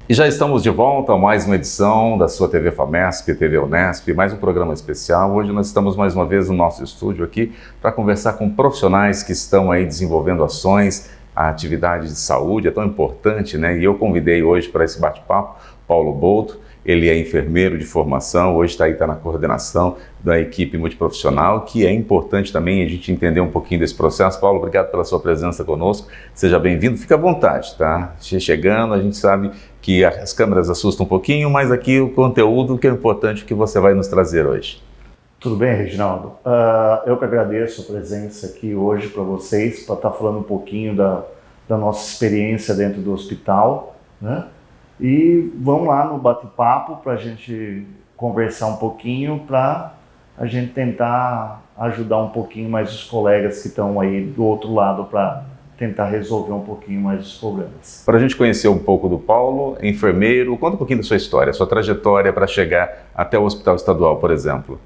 E já estamos de volta a mais uma edição da sua TV FAMESP, TV Unesp, mais um programa especial. Hoje nós estamos mais uma vez no nosso estúdio aqui para conversar com profissionais que estão aí desenvolvendo ações. A atividade de saúde é tão importante, né? E eu convidei hoje para esse bate-papo Paulo Boto. Ele é enfermeiro de formação, hoje está na coordenação da equipe multiprofissional, que é importante também a gente entender um pouquinho desse processo. Paulo, obrigado pela sua presença conosco, seja bem-vindo, fica à vontade, tá? Chegando, a gente sabe que as câmeras assustam um pouquinho, mas aqui o conteúdo que é importante que você vai nos trazer hoje. Tudo bem, Reginaldo? Eu que agradeço a presença aqui hoje para vocês, para estar falando um pouquinho da nossa experiência dentro do hospital, né? E vamos lá no bate-papo para a gente conversar um pouquinho, para a gente tentar ajudar um pouquinho mais os colegas que estão aí do outro lado para tentar resolver um pouquinho mais os problemas. Para a gente conhecer um pouco do Paulo, enfermeiro, conta um pouquinho da sua história, sua trajetória para chegar até o Hospital Estadual, por exemplo.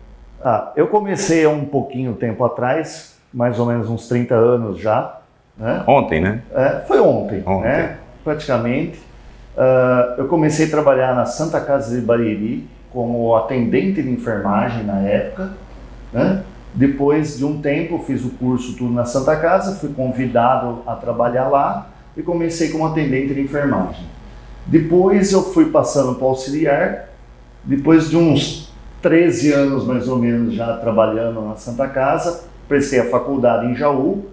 Eu comecei há um pouquinho tempo atrás, mais ou menos uns 30 anos já, né? Ontem, né? Foi ontem. Né? Praticamente. Eu comecei a trabalhar na Santa Casa de Bariri como atendente de enfermagem na época, né? Depois de um tempo fiz o curso tudo na Santa Casa, fui convidado a trabalhar lá e comecei como atendente de enfermagem. Depois eu fui passando para auxiliar, depois de uns 13 anos mais ou menos já trabalhando na Santa Casa, prestei a faculdade em Jaú,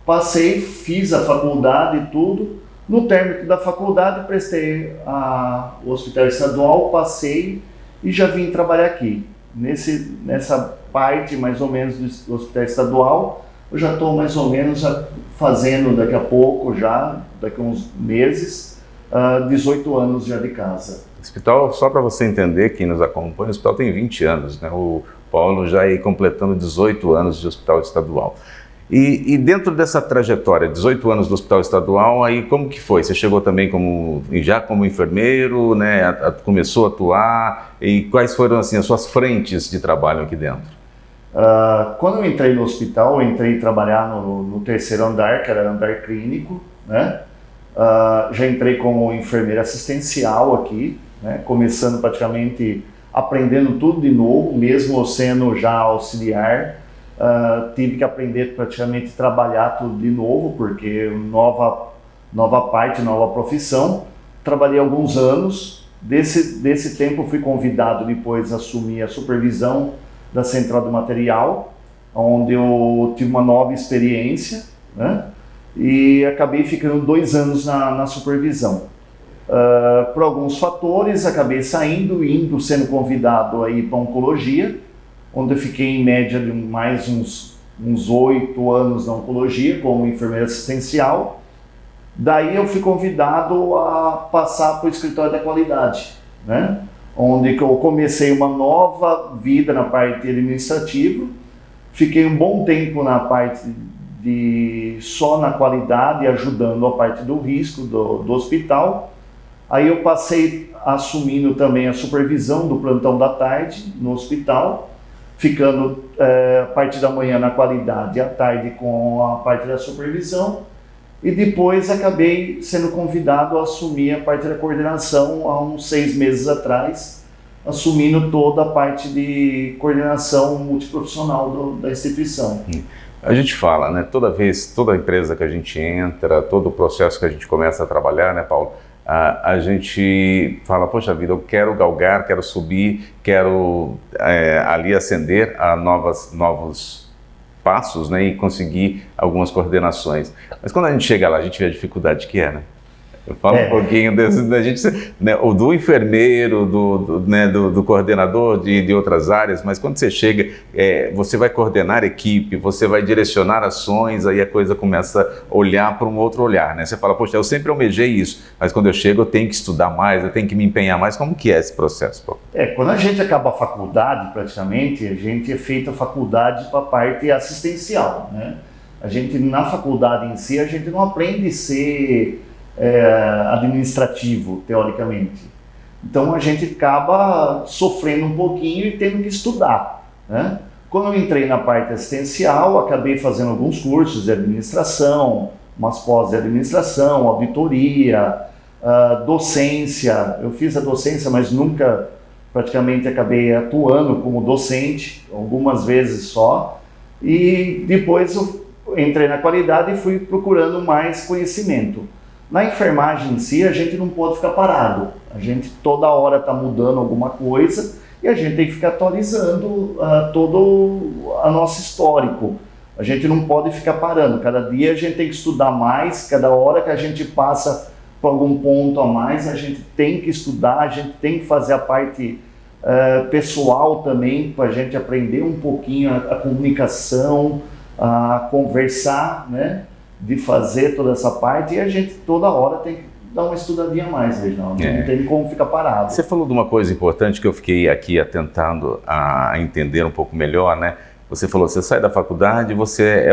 passei, fiz a faculdade e tudo. No término da faculdade, prestei o Hospital Estadual, passei e já vim trabalhar aqui. Nessa parte, mais ou menos, do Hospital Estadual, eu já estou mais ou menos fazendo daqui a pouco, daqui a uns meses, 18 anos já de casa. O hospital, só para você entender, quem nos acompanha, o hospital tem 20 anos, né? O Paulo já é completando 18 anos de Hospital Estadual. E dentro dessa trajetória, 18 anos do Hospital Estadual, aí como que foi? Você chegou também já como enfermeiro, né? Começou a atuar, e quais foram assim, as suas frentes de trabalho aqui dentro? Quando eu entrei no hospital, eu entrei trabalhar no terceiro andar, que era andar clínico, né? Já entrei como enfermeira assistencial aqui, né? Começando praticamente aprendendo tudo de novo, mesmo sendo já auxiliar. Tive que aprender praticamente trabalhar tudo de novo, porque nova parte, nova profissão. Trabalhei alguns anos, desse tempo fui convidado depois a assumir a supervisão da central de material, onde eu tive uma nova experiência, né? E acabei ficando 2 anos na supervisão. Por alguns fatores, acabei indo, sendo convidado a ir para oncologia, onde eu fiquei em média de mais uns 8 anos na oncologia como enfermeira assistencial. Daí eu fui convidado a passar para o escritório da qualidade, né? Onde eu comecei uma nova vida na parte administrativa. Fiquei um bom tempo na parte só na qualidade, ajudando a parte do risco do hospital. Aí eu passei assumindo também a supervisão do plantão da tarde no hospital, ficando a parte da manhã na qualidade e à tarde com a parte da supervisão. E depois acabei sendo convidado a assumir a parte da coordenação há uns 6 meses atrás, assumindo toda a parte de coordenação multiprofissional da instituição. A gente fala, né, toda empresa que a gente entra, todo o processo que a gente começa a trabalhar, né, Paulo? A gente fala, poxa vida, eu quero galgar, quero subir, quero ali ascender a novos passos, né, e conseguir algumas coordenações. Mas quando a gente chega lá, a gente vê a dificuldade que é, né? Eu falo um pouquinho da gente, né, do enfermeiro, do coordenador de outras áreas, mas quando você chega, você vai coordenar equipe, você vai direcionar ações, aí a coisa começa a olhar para um outro olhar, né? Você fala, poxa, eu sempre almejei isso, mas quando eu chego eu tenho que estudar mais, eu tenho que me empenhar mais. Como que é esse processo, Paulo? Quando a gente acaba a faculdade, praticamente, a gente é feito a faculdade para a parte assistencial, né? A gente, na faculdade em si, a gente não aprende a ser administrativo, teoricamente. Então a gente acaba sofrendo um pouquinho e tendo que estudar, né? Quando eu entrei na parte assistencial, acabei fazendo alguns cursos de administração, umas pós de administração, auditoria, docência. Eu fiz a docência, mas nunca praticamente acabei atuando como docente, algumas vezes só. E depois eu entrei na qualidade e fui procurando mais conhecimento. Na enfermagem em si, a gente não pode ficar parado. A gente toda hora está mudando alguma coisa e a gente tem que ficar atualizando todo o nosso histórico. A gente não pode ficar parando. Cada dia a gente tem que estudar mais, cada hora que a gente passa por algum ponto a mais, a gente tem que estudar, a gente tem que fazer a parte pessoal também, para a gente aprender um pouquinho a comunicação, a conversar, né? De fazer toda essa parte, e a gente toda hora tem que dar uma estudadinha a mais, Reginaldo. Não tem como ficar parado. Você falou de uma coisa importante que eu fiquei aqui tentando a entender um pouco melhor, né? Você falou, você sai da faculdade, você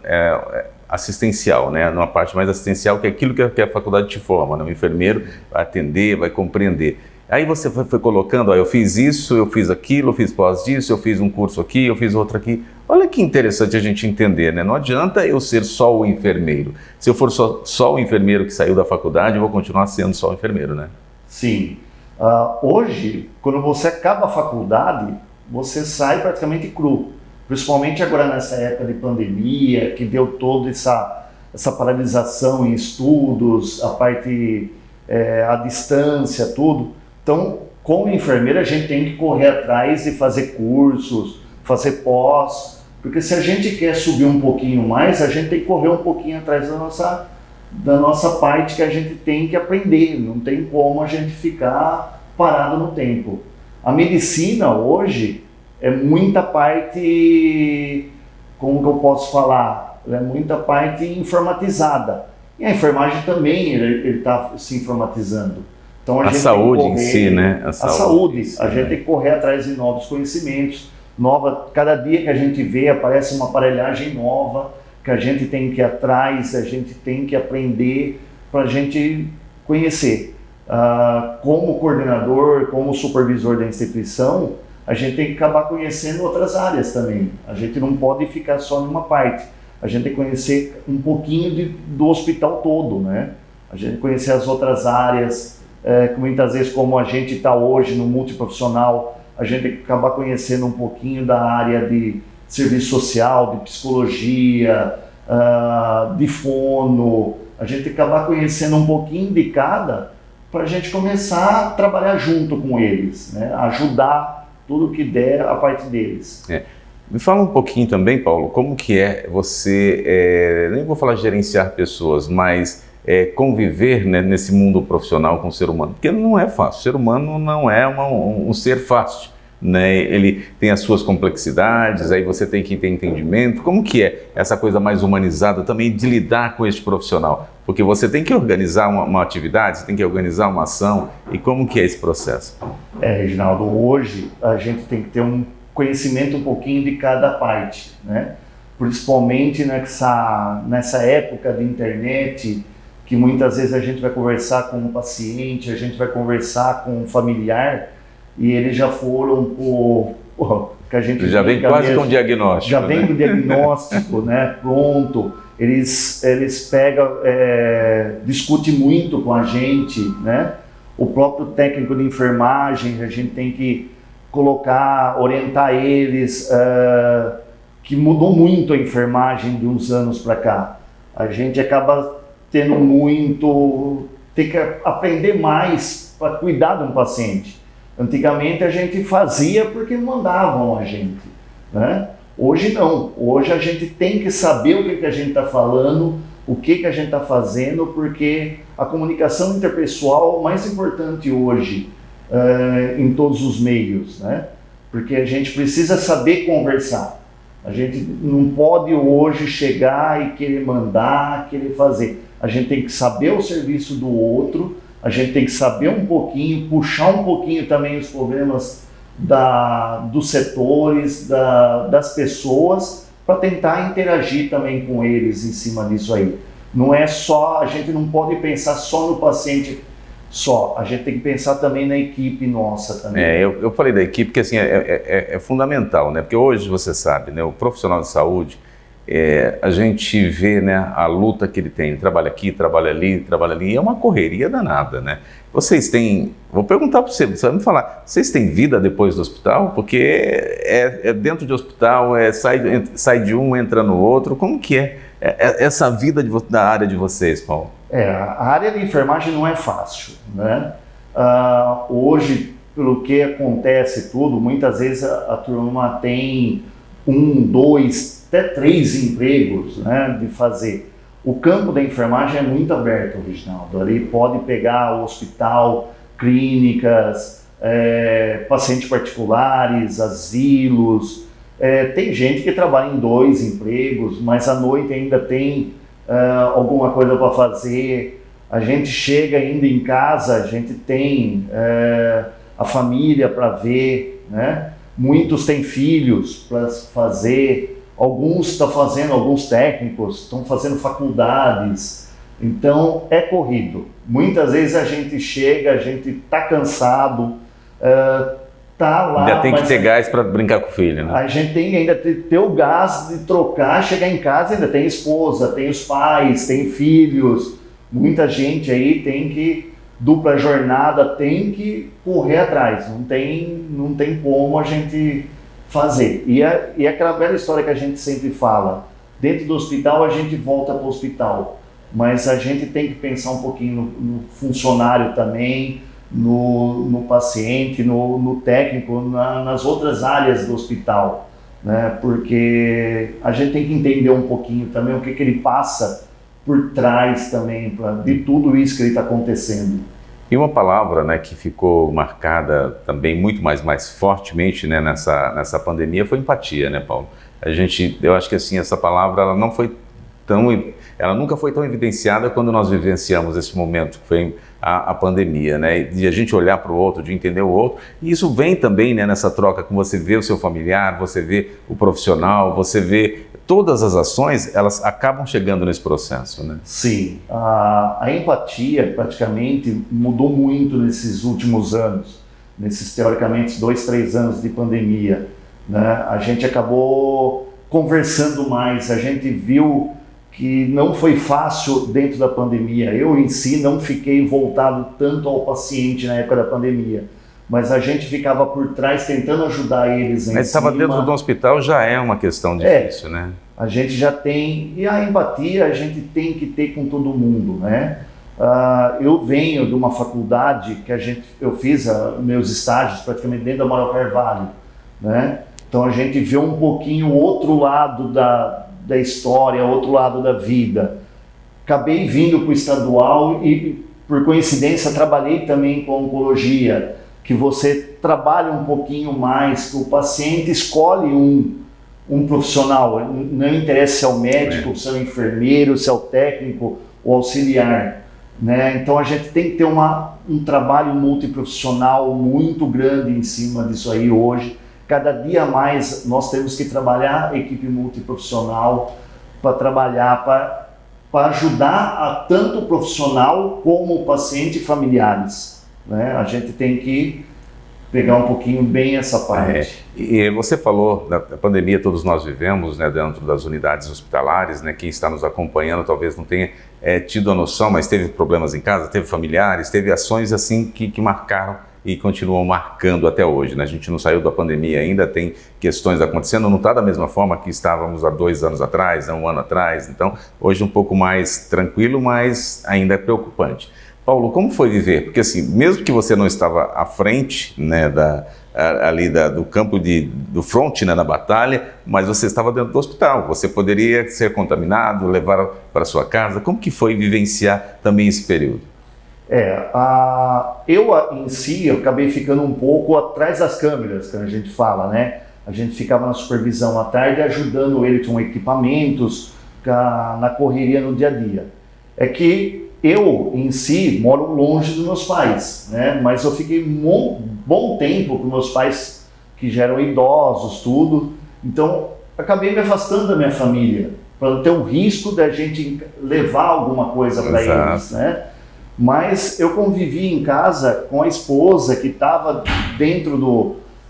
é assistencial, né? Numa parte mais assistencial, que é aquilo que a faculdade te forma, né? O enfermeiro vai atender, vai compreender. Aí você foi colocando, eu fiz isso, eu fiz aquilo, eu fiz pós disso, eu fiz um curso aqui, eu fiz outro aqui. Olha que interessante a gente entender, né? Não adianta eu ser só o enfermeiro. Se eu for só o enfermeiro que saiu da faculdade, eu vou continuar sendo só o enfermeiro, né? Sim. Hoje, quando você acaba a faculdade, você sai praticamente cru. Principalmente agora nessa época de pandemia, que deu toda essa paralisação em estudos, a parte, a distância, tudo. Então, como enfermeiro, a gente tem que correr atrás e fazer cursos, fazer pós, porque se a gente quer subir um pouquinho mais, a gente tem que correr um pouquinho atrás da nossa parte que a gente tem que aprender, não tem como a gente ficar parado no tempo. A medicina hoje é muita parte, como que eu posso falar, é muita parte informatizada, e a enfermagem também ele está se informatizando. Então, a saúde em si, né? A saúde, a gente tem que correr atrás de novos conhecimentos, cada dia que a gente vê aparece uma aparelhagem nova, que a gente tem que ir atrás, a gente tem que aprender para a gente conhecer. Como coordenador, como supervisor da instituição, a gente tem que acabar conhecendo outras áreas também. A gente não pode ficar só numa parte. A gente tem que conhecer um pouquinho do hospital todo, né? A gente conhecer as outras áreas, muitas vezes como a gente está hoje no multiprofissional, a gente tem que acabar conhecendo um pouquinho da área de serviço social, de psicologia, de fono. A gente tem que acabar conhecendo um pouquinho de cada para a gente começar a trabalhar junto com eles, né? Ajudar tudo que der a parte deles. Me fala um pouquinho também, Paulo, como que é você, nem vou falar gerenciar pessoas, mas conviver, né, nesse mundo profissional com o ser humano, porque não é fácil, o ser humano não é um ser fácil, né? Ele tem as suas complexidades, aí você tem que ter entendimento. Como que é essa coisa mais humanizada também de lidar com este profissional? Porque você tem que organizar uma atividade, você tem que organizar uma ação, e como que é esse processo? Reginaldo, hoje a gente tem que ter um conhecimento um pouquinho de cada parte, né? Principalmente nessa época de internet, que muitas vezes a gente vai conversar com um paciente, a gente vai conversar com um familiar, e eles já foram que a gente já vem quase com o diagnóstico. Já vem com o diagnóstico, né? Pronto. Eles pegam, discutem muito com a gente, né? O próprio técnico de enfermagem, a gente tem que orientar eles, que mudou muito a enfermagem de uns anos para cá. A gente acaba tem que aprender mais para cuidar de um paciente. Antigamente a gente fazia porque mandavam a gente, né? Hoje não, hoje a gente tem que saber o que a gente está falando, o que a gente está fazendo, porque a comunicação interpessoal é o mais importante hoje em todos os meios, né? Porque a gente precisa saber conversar. A gente não pode hoje chegar e querer mandar, querer fazer. A gente tem que saber o serviço do outro, a gente tem que saber um pouquinho, puxar um pouquinho também os problemas dos setores, das pessoas, para tentar interagir também com eles em cima disso aí. Não é só, a gente não pode pensar só no paciente só, a gente tem que pensar também na equipe nossa também. Eu falei da equipe porque assim, é fundamental, né? Porque hoje você sabe, né, o profissional de saúde, a gente vê, né, a luta que ele tem, trabalha aqui, trabalha ali, é uma correria danada, né? Vocês têm, vou perguntar para você vai me falar, vocês têm vida depois do hospital? Porque é dentro de hospital, sai de um, entra no outro, como que é essa vida da área de vocês, Paulo? A área de enfermagem não é fácil, né? Hoje, pelo que acontece tudo, muitas vezes a turma tem 1, 2, até 3 empregos, né, de fazer. O campo da enfermagem é muito aberto, Reginaldo. Ali pode pegar o hospital, clínicas, pacientes particulares, asilos. Tem gente que trabalha em 2 empregos, mas à noite ainda tem alguma coisa para fazer. A gente chega ainda em casa, a gente tem a família para ver, né? Muitos têm filhos para fazer. Alguns estão fazendo, alguns técnicos estão fazendo faculdades, então é corrido. Muitas vezes a gente chega, a gente está cansado, tá lá. Ainda tem que ter gás para brincar com o filho, né? A gente tem que ainda ter o gás de trocar, chegar em casa ainda tem esposa, tem os pais, tem filhos. Muita gente aí tem que, dupla jornada, tem que correr atrás, não tem como a gente fazer. E aquela velha história que a gente sempre fala, dentro do hospital a gente volta para o hospital, mas a gente tem que pensar um pouquinho no funcionário também, no paciente, no técnico, nas outras áreas do hospital, né? Porque a gente tem que entender um pouquinho também o que ele passa por trás também, de tudo isso que ele está acontecendo. E uma palavra, né, que ficou marcada também muito mais fortemente, né, nessa pandemia foi empatia, né, Paulo? Eu acho que assim, essa palavra ela nunca foi tão evidenciada quando nós vivenciamos esse momento, que foi a pandemia, né, de a gente olhar para o outro, de entender o outro, e isso vem também, né, nessa troca, com você vê o seu familiar, você vê o profissional, você vê todas as ações, elas acabam chegando nesse processo, né? Sim, a empatia praticamente mudou muito nesses últimos anos, nesses teoricamente 2, 3 anos de pandemia, né? A gente acabou conversando mais, a gente viu que não foi fácil dentro da pandemia. Eu em si não fiquei voltado tanto ao paciente na época da pandemia, mas a gente ficava por trás tentando ajudar eles. Mas estava dentro do hospital, já é uma questão difícil, né? A gente já tem, e a empatia a gente tem que ter com todo mundo, né? Eu venho de uma faculdade que eu fiz meus estágios praticamente dentro da Amaral Carvalho, né? Então a gente vê um pouquinho o outro lado da história, o outro lado da vida. Acabei vindo para o estadual e, por coincidência, trabalhei também com oncologia, que você trabalha um pouquinho mais, que o paciente escolhe um profissional, não interessa se é o médico, se é o enfermeiro, se é o técnico ou auxiliar, né? Então a gente tem que ter um trabalho multiprofissional muito grande em cima disso aí hoje. Cada dia mais nós temos que trabalhar a equipe multiprofissional para trabalhar, para ajudar a tanto o profissional como o paciente e familiares, né? A gente tem que pegar um pouquinho bem essa parte. E você falou da pandemia, todos nós vivemos, né, dentro das unidades hospitalares, né? Quem está nos acompanhando talvez não tenha tido a noção, mas teve problemas em casa, teve familiares, teve ações assim que marcaram e continuam marcando até hoje, né? A gente não saiu da pandemia ainda, tem questões acontecendo, não está da mesma forma que estávamos há 2 anos atrás, há 1 ano atrás, então hoje um pouco mais tranquilo, mas ainda é preocupante. Paulo, como foi viver? Porque assim, mesmo que você não estava à frente, né, do campo do front, né, na batalha, mas você estava dentro do hospital, você poderia ser contaminado, levar para sua casa. Como que foi vivenciar também esse período? Eu em si, eu acabei ficando um pouco atrás das câmeras, que a gente fala, né? A gente ficava na supervisão à tarde, ajudando ele com equipamentos, na correria no dia a dia. É que eu, em si, moro longe dos meus pais, né? Mas eu fiquei bom tempo com meus pais, que já eram idosos, tudo. Então, acabei me afastando da minha família, para não ter o risco da gente levar alguma coisa para eles, né? Mas eu convivi em casa com a esposa que estava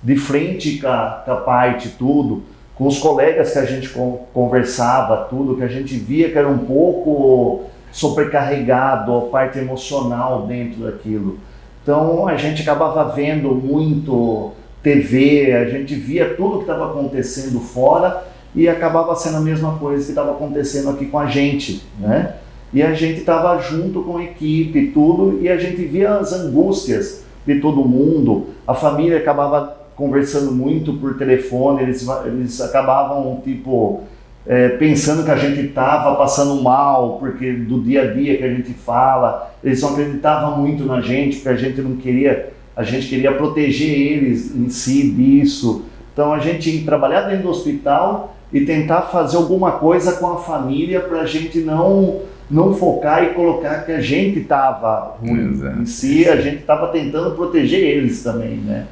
de frente com a parte tudo, com os colegas que a gente conversava, tudo, que a gente via que era um pouco sobrecarregado, a parte emocional dentro daquilo. Então a gente acabava vendo muito TV, a gente via tudo que estava acontecendo fora e acabava sendo a mesma coisa que estava acontecendo aqui com a gente, né? E a gente estava junto com a equipe e tudo, e a gente via as angústias de todo mundo, a família acabava conversando muito por telefone, eles acabavam pensando que a gente estava passando mal, porque do dia a dia que a gente fala, eles não acreditavam muito na gente, porque a gente queria proteger eles em si disso. Então a gente ia trabalhar dentro do hospital e tentar fazer alguma coisa com a família para a gente não focar e colocar que a gente estava ruim. Exato. Em si, a gente estava tentando proteger eles também, né?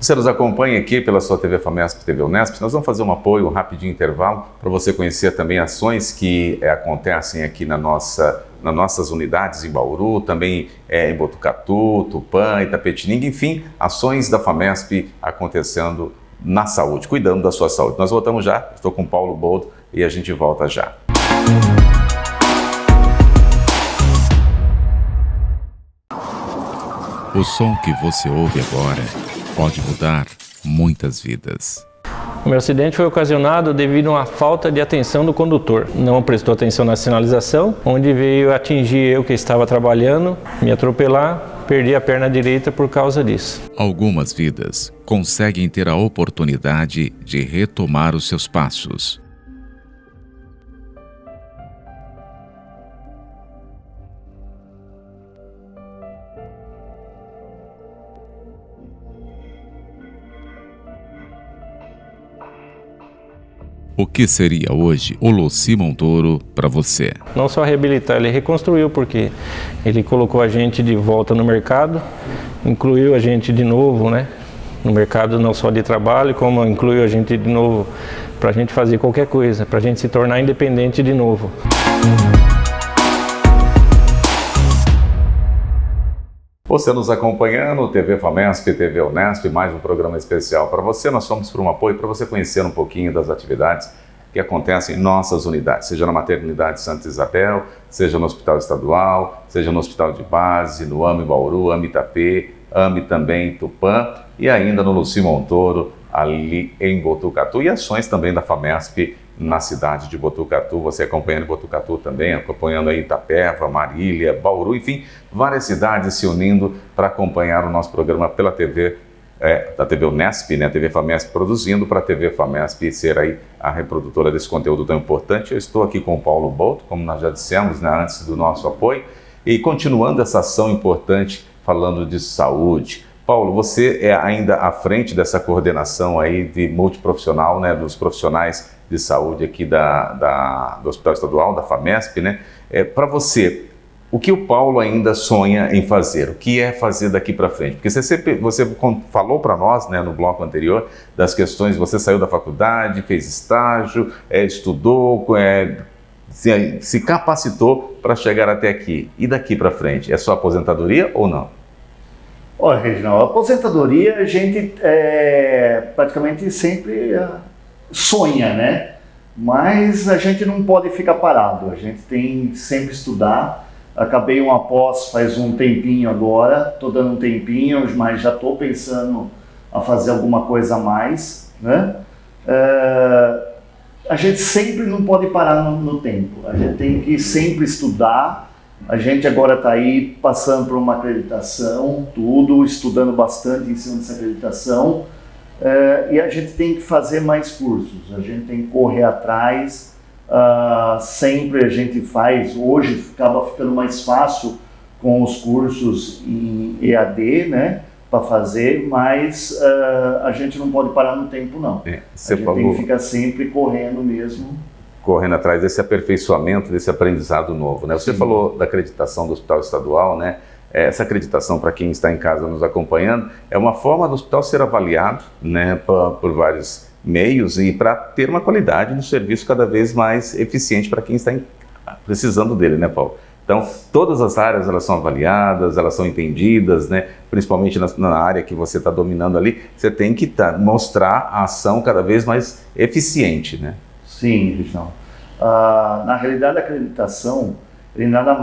Você nos acompanha aqui pela sua TV FAMESP, TV Unesp. Nós vamos fazer um apoio, um rapidinho intervalo, para você conhecer também ações que acontecem aqui nas nossas unidades em Bauru, também em Botucatu, Tupã, Itapetininga, enfim, ações da FAMESP acontecendo na saúde, cuidando da sua saúde. Nós voltamos já, estou com o Paulo Boldo e a gente volta já. O som que você ouve agora pode mudar muitas vidas. O meu acidente foi ocasionado devido a uma falta de atenção do condutor. Não prestou atenção na sinalização, onde veio atingir eu que estava trabalhando, me atropelar, perdi a perna direita por causa disso. Algumas vidas conseguem ter a oportunidade de retomar os seus passos. O que seria hoje o Lucy Montoro para você? Não só reabilitar, ele reconstruiu, porque ele colocou a gente de volta no mercado, incluiu a gente de novo, né? No mercado não só de trabalho, como incluiu a gente de novo para a gente fazer qualquer coisa, para a gente se tornar independente de novo. Você nos acompanhando, TV FAMESP, TV Unesp, mais um programa especial para você. Nós somos por um apoio para você conhecer um pouquinho das atividades que acontecem em nossas unidades, seja na Maternidade Santa Isabel, seja no Hospital Estadual, seja no Hospital de Base, no AME Bauru, AME Itapê, AME também Tupã e ainda no Lucy Montoro, ali em Botucatu, e ações também da FAMESP na cidade de Botucatu, você acompanhando Botucatu também, acompanhando aí Itapeva, Marília, Bauru, enfim, várias cidades se unindo para acompanhar o nosso programa pela TV, da TV Unesp, né, a TV FAMESP produzindo para a TV FAMESP ser aí a reprodutora desse conteúdo tão importante. Eu estou aqui com o Paulo Boldo, como nós já dissemos, né, antes do nosso apoio, e continuando essa ação importante falando de saúde. Paulo, você é ainda à frente dessa coordenação aí de multiprofissional, né, dos profissionais de saúde aqui do Hospital Estadual, da FAMESP, né? Para você, o que o Paulo ainda sonha em fazer? O que é fazer daqui para frente? Porque você falou para nós, né, no bloco anterior, das questões, você saiu da faculdade, fez estágio, estudou, se capacitou para chegar até aqui. E daqui para frente, é só aposentadoria ou não? Olha, Reginaldo, a aposentadoria a gente praticamente sempre sonha, né? Mas a gente não pode ficar parado, a gente tem sempre estudar. Acabei uma pós faz um tempinho agora, estou dando um tempinho, mas já estou pensando a fazer alguma coisa a mais, né? A gente sempre não pode parar no tempo, a gente tem que sempre estudar. A gente agora está aí passando por uma acreditação, tudo, estudando bastante em cima dessa acreditação, e a gente tem que fazer mais cursos, a gente tem que correr atrás, sempre a gente faz, hoje acaba ficando mais fácil com os cursos em EAD, né, para fazer, mas a gente não pode parar no tempo não, a gente tem que ficar sempre correndo mesmo. Correndo atrás desse aperfeiçoamento, desse aprendizado novo, né? Você Sim. falou da acreditação do Hospital Estadual, né? Essa acreditação, para quem está em casa nos acompanhando, é uma forma do hospital ser avaliado, né, por vários meios e para ter uma qualidade no serviço cada vez mais eficiente para quem está precisando dele, né, Paulo? Então, todas as áreas elas são avaliadas, elas são entendidas, né? Principalmente na área que você está dominando ali, você tem que mostrar a ação cada vez mais eficiente, né? Sim, Reginaldo. Na realidade, a acreditação ele nada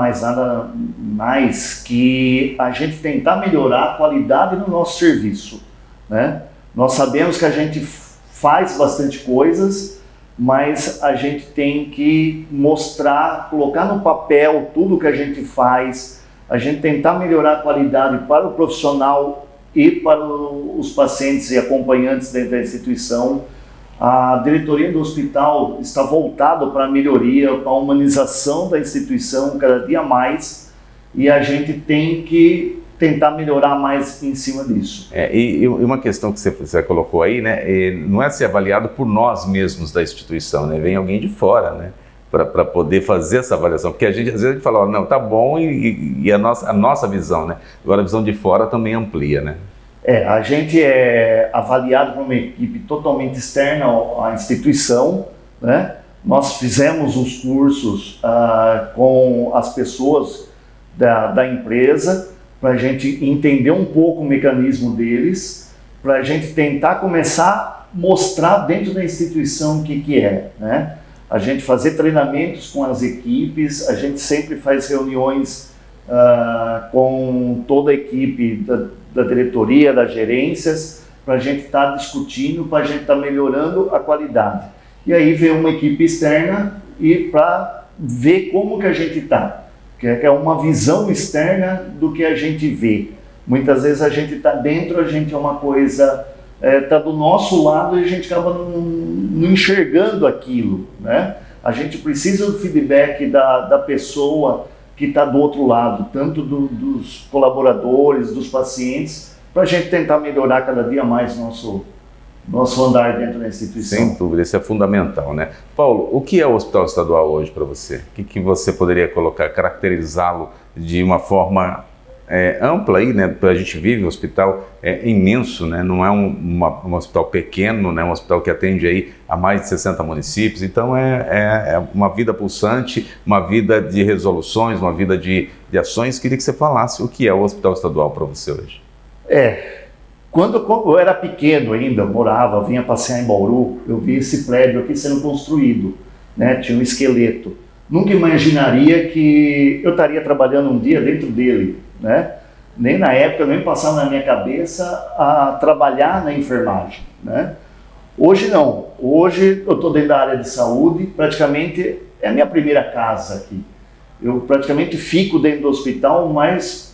mais que a gente tentar melhorar a qualidade do nosso serviço, né? Nós sabemos que a gente faz bastante coisas, mas a gente tem que mostrar, colocar no papel tudo que a gente faz, a gente tentar melhorar a qualidade para o profissional e para os pacientes e acompanhantes dentro da instituição. A diretoria do hospital está voltada para a melhoria, para a humanização da instituição cada dia mais, e a gente tem que tentar melhorar mais em cima disso. E uma questão que você colocou aí, né, não é ser avaliado por nós mesmos da instituição, né, vem alguém de fora, né, para poder fazer essa avaliação, porque às vezes a gente fala, não, tá bom, e a nossa visão, né, agora a visão de fora também amplia, né. A gente é avaliado por uma equipe totalmente externa à instituição, né? Nós fizemos os cursos com as pessoas da empresa para a gente entender um pouco o mecanismo deles, para a gente tentar começar a mostrar dentro da instituição o que é, né? A gente fazer treinamentos com as equipes, a gente sempre faz reuniões com toda a equipe da diretoria, das gerências, para a gente estar discutindo, para a gente estar melhorando a qualidade. E aí vem uma equipe externa e para ver como que a gente está, que é uma visão externa do que a gente vê. Muitas vezes a gente está dentro, a gente é uma coisa, está do nosso lado e a gente acaba não enxergando aquilo, né? A gente precisa do feedback da pessoa que está do outro lado, tanto dos colaboradores, dos pacientes, para a gente tentar melhorar cada dia mais nosso andar dentro da instituição. Sem dúvida, isso é fundamental, né? Paulo, o que é o Hospital Estadual hoje para você? O que você poderia colocar, caracterizá-lo de uma forma ampla aí, né? A gente vive, o hospital é imenso, né? Não é um hospital pequeno, né? Um hospital que atende aí a mais de 60 municípios, então é uma vida pulsante, uma vida de resoluções, uma vida de ações. Queria que você falasse o que é o Hospital Estadual para você hoje. Quando eu era pequeno ainda, vinha passear em Bauru, eu vi esse prédio aqui sendo construído, né? Tinha um esqueleto. Nunca imaginaria que eu estaria trabalhando um dia dentro dele, né? Nem na época, nem passava na minha cabeça a trabalhar na enfermagem, né? Hoje não. Hoje eu estou dentro da área de saúde, praticamente é a minha primeira casa aqui. Eu praticamente fico dentro do hospital mais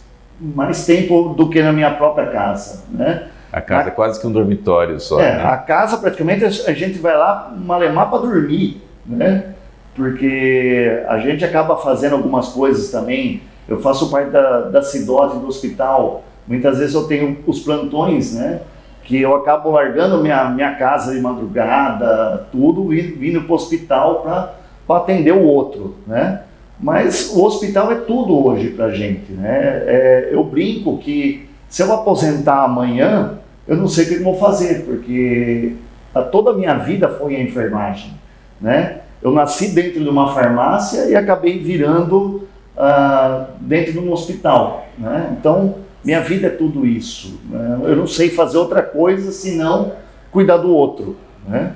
tempo do que na minha própria casa, né? A casa é quase que um dormitório só, né? A casa praticamente a gente vai lá malemar para dormir, né? Porque a gente acaba fazendo algumas coisas também. Eu faço parte da CIDOT do hospital. Muitas vezes eu tenho os plantões, né? Que eu acabo largando minha casa de madrugada, tudo, e vindo para o hospital para atender o outro, né? Mas o hospital é tudo hoje para a gente, né? Eu brinco que se eu aposentar amanhã, eu não sei o que eu vou fazer, porque toda a minha vida foi a enfermagem, né? Eu nasci dentro de uma farmácia e acabei virando dentro de um hospital, né? Então, minha vida é tudo isso, né? Eu não sei fazer outra coisa senão cuidar do outro, né?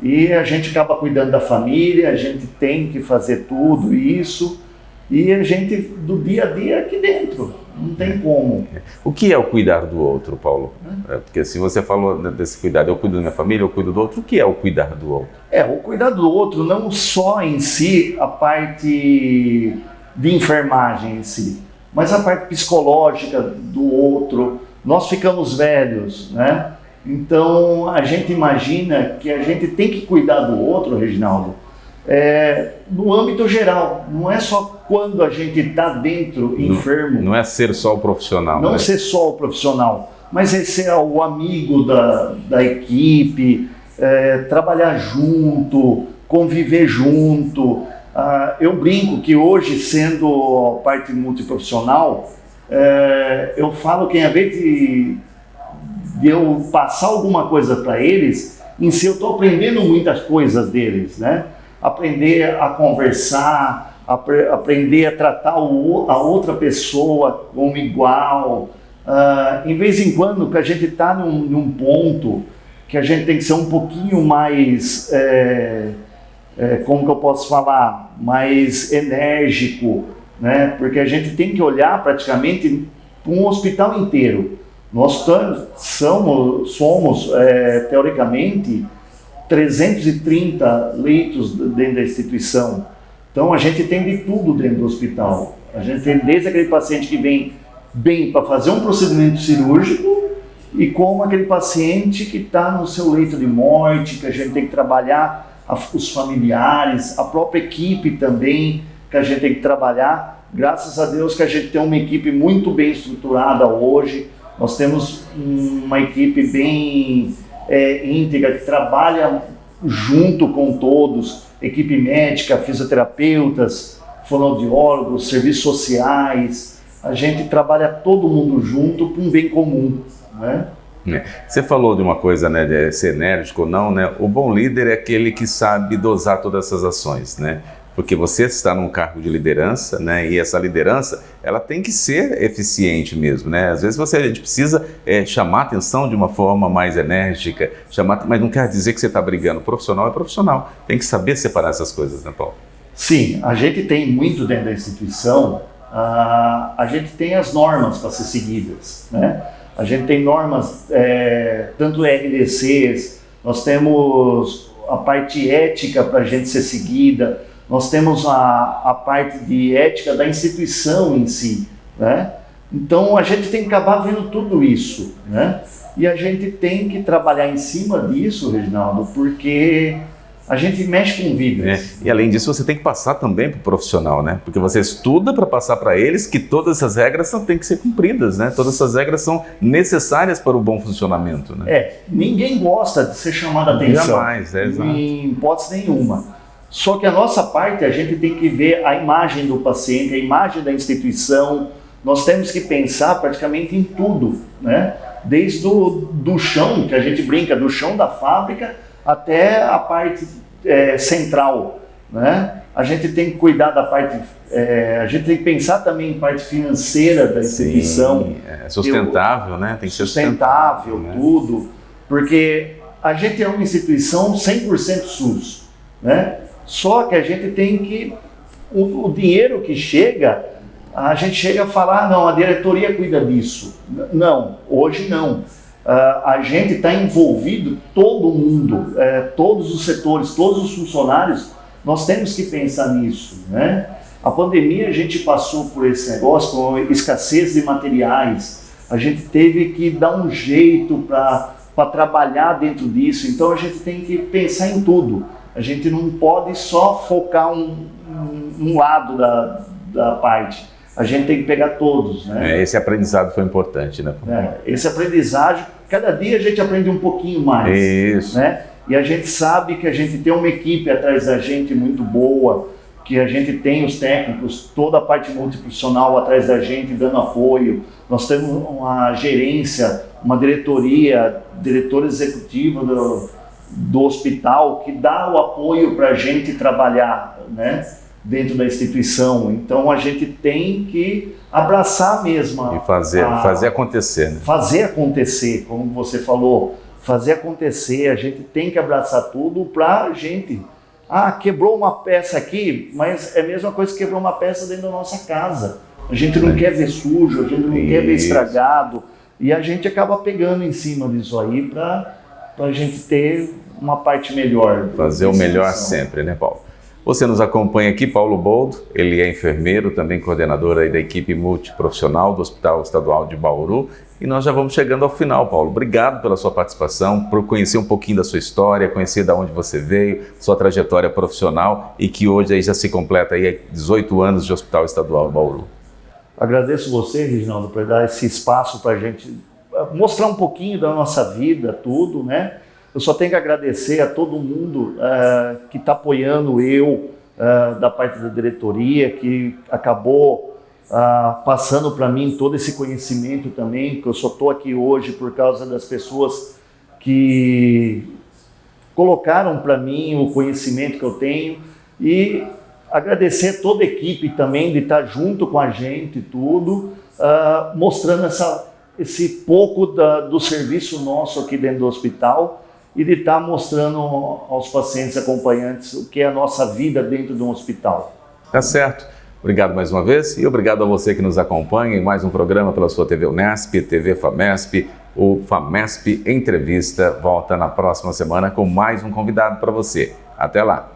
E a gente acaba cuidando da família, a gente tem que fazer tudo isso, e a gente, do dia a dia, aqui dentro, não tem como. O que é o cuidar do outro, Paulo? Porque se você falou desse cuidado, eu cuido da minha família, eu cuido do outro, o que é o cuidar do outro? O cuidar do outro não só em si a parte de enfermagem em si, mas a parte psicológica do outro. Nós ficamos velhos, né? Então a gente imagina que a gente tem que cuidar do outro, Reginaldo, no âmbito geral. Não é só quando a gente está dentro, enfermo. Não é ser só o profissional. Não, né? Ser só o profissional, mas é ser o amigo da equipe, trabalhar junto, conviver junto. Eu brinco que hoje, sendo parte multiprofissional, eu falo que, em vez de eu passar alguma coisa para eles, em si eu estou aprendendo muitas coisas deles, né? Aprender a conversar, aprender a tratar a outra pessoa como igual. Em vez em quando que a gente está num ponto que a gente tem que ser um pouquinho mais, como que eu posso falar, mais enérgico, né? Porque a gente tem que olhar praticamente para um hospital inteiro. Nós somos teoricamente, 330 leitos dentro da instituição. Então a gente tem de tudo dentro do hospital. A gente tem desde aquele paciente que vem bem para fazer um procedimento cirúrgico e como aquele paciente que está no seu leito de morte, que a gente tem que trabalhar os familiares, a própria equipe também, que a gente tem que trabalhar. Graças a Deus que a gente tem uma equipe muito bem estruturada hoje. Nós temos uma equipe bem íntegra, que trabalha junto com todos, equipe médica, fisioterapeutas, fonoaudiólogos, serviços sociais. A gente trabalha todo mundo junto para um bem comum, né? Você falou de uma coisa, né, de ser enérgico ou não, né? O bom líder é aquele que sabe dosar todas essas ações, né? Porque você está num cargo de liderança, né? E essa liderança, ela tem que ser eficiente mesmo, né? Às vezes a gente precisa chamar a atenção de uma forma mais enérgica, mas não quer dizer que você está brigando. Profissional é profissional, tem que saber separar essas coisas, né, Paulo? Sim, a gente tem muito dentro da instituição, a gente tem as normas para ser seguidas, né? A gente tem normas, tanto RDCs, nós temos a parte ética para a gente ser seguida, nós temos a parte de ética da instituição em si, né? Então a gente tem que acabar vendo tudo isso, né? E a gente tem que trabalhar em cima disso, Reginaldo, porque a gente mexe com vidas. E além disso, você tem que passar também para o profissional, né? Porque você estuda para passar para eles que todas essas regras têm que ser cumpridas, né? Todas essas regras são necessárias para o bom funcionamento, né? Ninguém gosta de ser chamado a atenção. Jamais, exato. Em hipótese nenhuma. Só que a nossa parte, a gente tem que ver a imagem do paciente, a imagem da instituição. Nós temos que pensar praticamente em tudo, né? Desde do chão, que a gente brinca, do chão da fábrica até a parte central, né? A gente tem que cuidar da parte, a gente tem que pensar também em parte financeira da instituição. Sim, sustentável, né? Tem que ser sustentável, né? Tudo, porque a gente é uma instituição 100% SUS, né? Só que a gente tem que, o dinheiro que chega, a gente chega a falar, não, a diretoria cuida disso. Não, hoje não. A gente está envolvido, todo mundo, todos os setores, todos os funcionários, nós temos que pensar nisso, né? A pandemia, a gente passou por esse negócio com escassez de materiais, a gente teve que dar um jeito para trabalhar dentro disso, então a gente tem que pensar em tudo. A gente não pode só focar um lado da parte. A gente tem que pegar todos, né? Esse aprendizado foi importante, né? Esse aprendizagem, cada dia a gente aprende um pouquinho mais. Isso. Né? E a gente sabe que a gente tem uma equipe atrás da gente muito boa, que a gente tem os técnicos, toda a parte multiprofissional atrás da gente dando apoio. Nós temos uma gerência, uma diretora executiva do hospital que dá o apoio para a gente trabalhar, né, dentro da instituição. Então a gente tem que abraçar mesmo. E fazer acontecer. Né? Fazer acontecer, como você falou, fazer acontecer. A gente tem que abraçar tudo para a gente. Quebrou uma peça aqui, mas é a mesma coisa que quebrou uma peça dentro da nossa casa. A gente não quer ver sujo, a gente não quer ver estragado. E a gente acaba pegando em cima disso aí para a gente ter uma parte melhor. Fazer o melhor sempre, né, Paulo? Você nos acompanha aqui, Paulo Boldo, ele é enfermeiro, também coordenador aí da equipe multiprofissional do Hospital Estadual de Bauru. E nós já vamos chegando ao final, Paulo. Obrigado pela sua participação, por conhecer um pouquinho da sua história, conhecer de onde você veio, sua trajetória profissional e que hoje aí já se completa aí 18 anos de Hospital Estadual de Bauru. Agradeço você, Reginaldo, por dar esse espaço para a gente mostrar um pouquinho da nossa vida, tudo, né? Eu só tenho que agradecer a todo mundo que está apoiando da parte da diretoria, que acabou passando para mim todo esse conhecimento também, que eu só estou aqui hoje por causa das pessoas que colocaram para mim o conhecimento que eu tenho. E Agradecer toda a equipe também de estar junto com a gente e tudo, mostrando esse pouco do serviço nosso aqui dentro do hospital e de estar mostrando aos pacientes acompanhantes o que é a nossa vida dentro de um hospital. Tá certo. Obrigado mais uma vez e obrigado a você que nos acompanha em mais um programa pela sua TV Unesp, TV FAMESP. O FAMESP Entrevista volta na próxima semana com mais um convidado para você. Até lá!